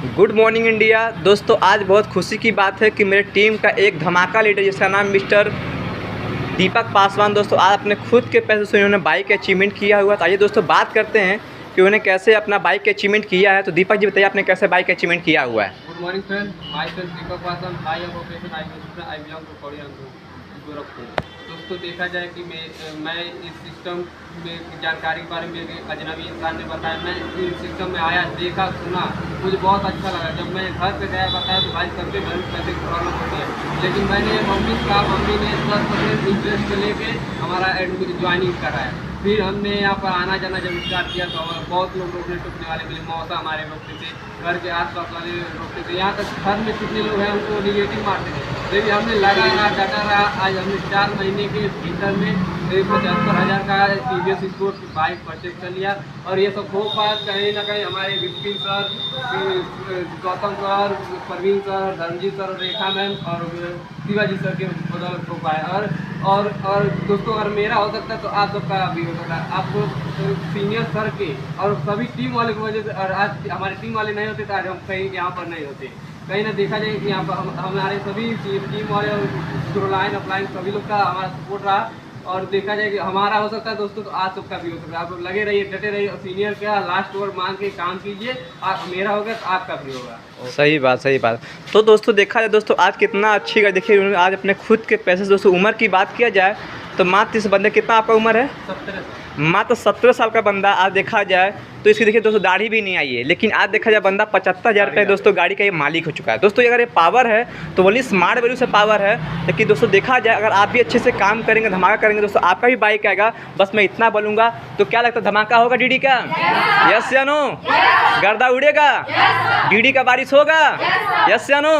Good morning India. दोस्तों आज बहुत खुशी की बात है कि मेरे टीम का एक धमाका लीडर जिसका नाम मिस्टर दीपक पासवान दोस्तों आज अपने खुद के पैसे से उन्होंने बाइक अचीवमेंट किया हुआ। तो आइए दोस्तों बात करते हैं कि उन्होंने कैसे अपना बाइक अचीवमेंट किया है। तो दीपक जी बताइए आपने कैसे बाइक अचीवमेंट किया हुआ है। Good morning friend, my self Deepak Paswan, I am professor, I belong to Koriya Gorakhpur. दोस्तों देखा जाए कि मैं इस सिस्टम में जानकारी के बारे में अजनबी इंसान ने बताया, मैं इस सिस्टम में आया, देखा, सुना, मुझे बहुत अच्छा लगा। जब मैं घर पे गया बताया तो भाई सबके घर में पैसे की प्रॉब्लम होती है, लेकिन मैंने मम्मी ने 10% इंटरेस्ट लेके हमारा एडमिशन ज्वाइनिंग कराया। फिर हमने यहाँ पर आना जाना जब स्टार्ट किया तो बहुत लोग रोकने टोकने वाले मिले, मौसा हमारे रोकते थे, घर के आसपास वाले रोकते थे, यहाँ तक घर में कितने लोग हैं उनको निगेटिव मारते थे। लेकिन हमने लगा रहा, डटा रहा। आज हमने 4 महीने के भीतर में 75,000 का टीवीएस स्पोर्ट बाइक परचेज कर लिया। और ये सब हो पाया कहीं ना कहीं हमारे Vipin sir, Gautam sir, Parveen sir, Dharamjeet sir, Rekha ma'am और शिवाजी सर के बदौलत हो पाया। और दोस्तों अगर मेरा हो सकता है तो आप सबका भी हो सकता है। आपको सीनियर सर के और सभी टीम वाले की वजह से, और आज हमारे टीम वाले नहीं होते तो आज हम कहीं यहाँ पर नहीं होते। कहीं ना देखा जाए कि यहाँ पर हमारे सभी टीम वाले और लाइन अपलाइन सभी लोग का हमारा सपोर्ट रहा। और देखा जाए कि हमारा हो सकता है दोस्तों तो आज सबका भी हो सकता है। आप लोग लगे रहिए, डटे रहिए, सीनियर का लास्ट ओवर मान के काम कीजिए। मेरा होगा तो आपका भी होगा। सही बात। तो दोस्तों देखा जाए दोस्तों आज कितना अच्छी गाड़ी, देखिए उन्होंने आज अपने खुद के पैसे से। दोस्तों उम्र की बात किया जाए तो मात्र इस बंदे कितना आपका उम्र है? 17। मात्र 17 साल का बंदा आज देखा जाए तो इसकी देखिए दोस्तों दाढ़ी भी नहीं आई है, लेकिन आज देखा जाए बंदा 75,000 रुपये दोस्तों गाड़ी का ये मालिक हो चुका है। दोस्तों अगर ये पावर है तो बोलिए स्मार्ट वैल्यू से पावर है। लेकिन दोस्तों देखा जाए अगर आप भी अच्छे से काम करेंगे, धमाका करेंगे दोस्तों, आपका भी बाइक आएगा। बस मैं इतना बोलूँगा। तो क्या लगता है धमाका होगा डीडी का? यस या नो? गर्दा उड़ेगा? डीडी का बारिश होगा? यस या नो?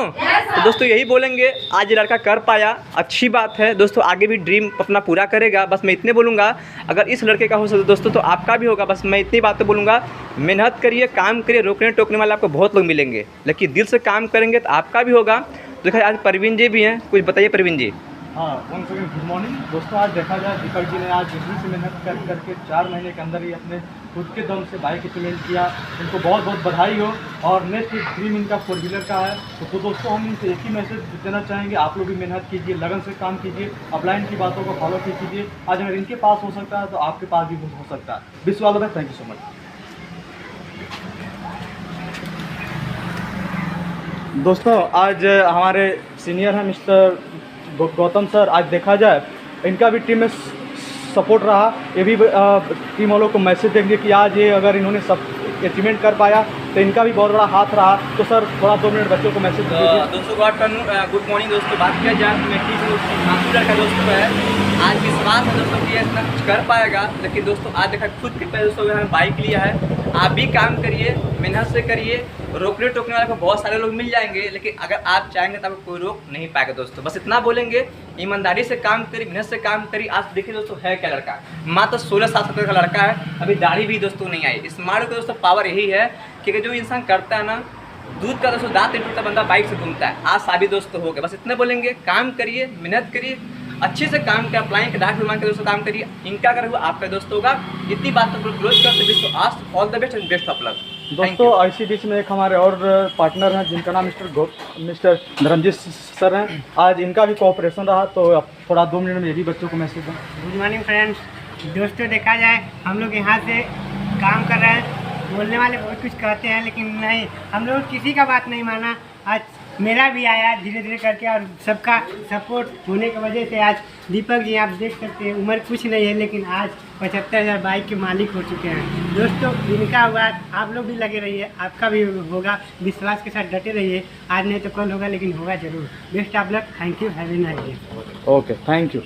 तो दोस्तों यही बोलेंगे, आज ये लड़का कर पाया, अच्छी बात है दोस्तों। आगे भी ड्रीम अपना पूरा करेगा। बस मैं इतने बोलूँगा, अगर इस लड़के का हो सकता दोस्तों तो आपका भी होगा। बस मैं इतनी बातें बोलूँगा, मेहनत करिए, काम करिए, रोकने टोकने वाले आपको बहुत लोग मिलेंगे, लेकिन दिल से काम करेंगे तो आपका भी होगा। देखा आज परवीन जी भी हैं, कुछ बताइए परवीन जी। हाँ, वन सेकेंड, गुड मॉर्निंग दोस्तों। आज देखा जाए दीपक जी ने आज इतनी से मेहनत करके 4 महीने के अंदर ही अपने खुद के दम से बाइक अचीवमेंट किया। इनको बहुत बहुत बधाई हो। और नेक्स्ट ड्रीम इनका 4 व्हीलर का है। तो दोस्तों हम इनसे एक ही मैसेज देना चाहेंगे, आप लोग भी मेहनत कीजिए, लगन से काम कीजिए, अपलाइन की बातों को फॉलो कीजिए। आज अगर इनके पास हो सकता है तो आपके पास भी हो सकता है। विश्वास है। थैंक यू सो मच दोस्तों। आज हमारे सीनियर हैं मिस्टर गौतम सर। आज देखा जाए इनका भी टीम में सपोर्ट रहा। ये भी टीम वालों को मैसेज देंगे कि आज ये अगर इन्होंने सब अचीवमेंट कर पाया तो इनका भी बहुत बड़ा हाथ रहा। तो सर थोड़ा 2 मिनट बच्चों को मैसेज दीजिए। दोस्तों गुड मॉर्निंग दोस्तों। बात किया जाए तो मैं का दोस्तों है, आज विश्वास है दोस्तों कि इतना कुछ कर पाएगा। लेकिन दोस्तों आज देखा खुद के पैसे दोस्तों हमने बाइक लिया है। आप भी काम करिए, मेहनत से करिए, रोकने टोकने वाले को बहुत सारे लोग मिल जाएंगे, लेकिन अगर आप चाहेंगे तो आपको कोई रोक नहीं पाएगा दोस्तों। बस इतना बोलेंगे, ईमानदारी से काम करिए, मेहनत से काम करिए। आज देखिए दोस्तों है क्या लड़का, मात्र 16 साल का लड़का है, अभी दाढ़ी भी दोस्तों नहीं आई। स्मार्ट का दोस्तों पावर यही है कि जो इंसान करता है ना, दूध का दोस्तों दांत नहीं टूटता, बंदा बाइक से घूमता है। आज साबित दोस्तों हो गए। बस इतने बोलेंगे, काम करिए, मेहनत करिए, अच्छे से काम कर, अप्लाई के डाक मान के दोस्तों काम करिए। इनका अगर हुआ आपका दोस्त होगा। इतनी बात तो क्लोज करते विश्व आज all the best and best of luck दोस्तों। ऐसी बीच में एक हमारे और पार्टनर हैं जिनका नाम मिस्टर धर्मजीत सर हैं। आज इनका भी कोऑपरेशन रहा। तो अब थोड़ा 2 मिनट में ये भी बच्चों को मैसेज दें। Good morning friends. दोस्तों देखा जाए हम लोग यहाँ से काम कर रहे हैं। बोलने वाले बहुत कुछ कहते हैं, लेकिन नहीं, हम लोग किसी का बात नहीं माना। आज मेरा भी आया धीरे धीरे करके, और सबका सपोर्ट होने की वजह से आज दीपक जी आप देख सकते हैं, उम्र कुछ नहीं है लेकिन आज 75,000 बाइक के मालिक हो चुके हैं। दोस्तों इनका हुआ, आप लोग भी लगे रहिए, आपका भी होगा। विश्वास के साथ डटे रहिए, आज नहीं तो कल होगा, लेकिन होगा जरूर। Best of luck. Thank you, have a nice day. Okay, thank you.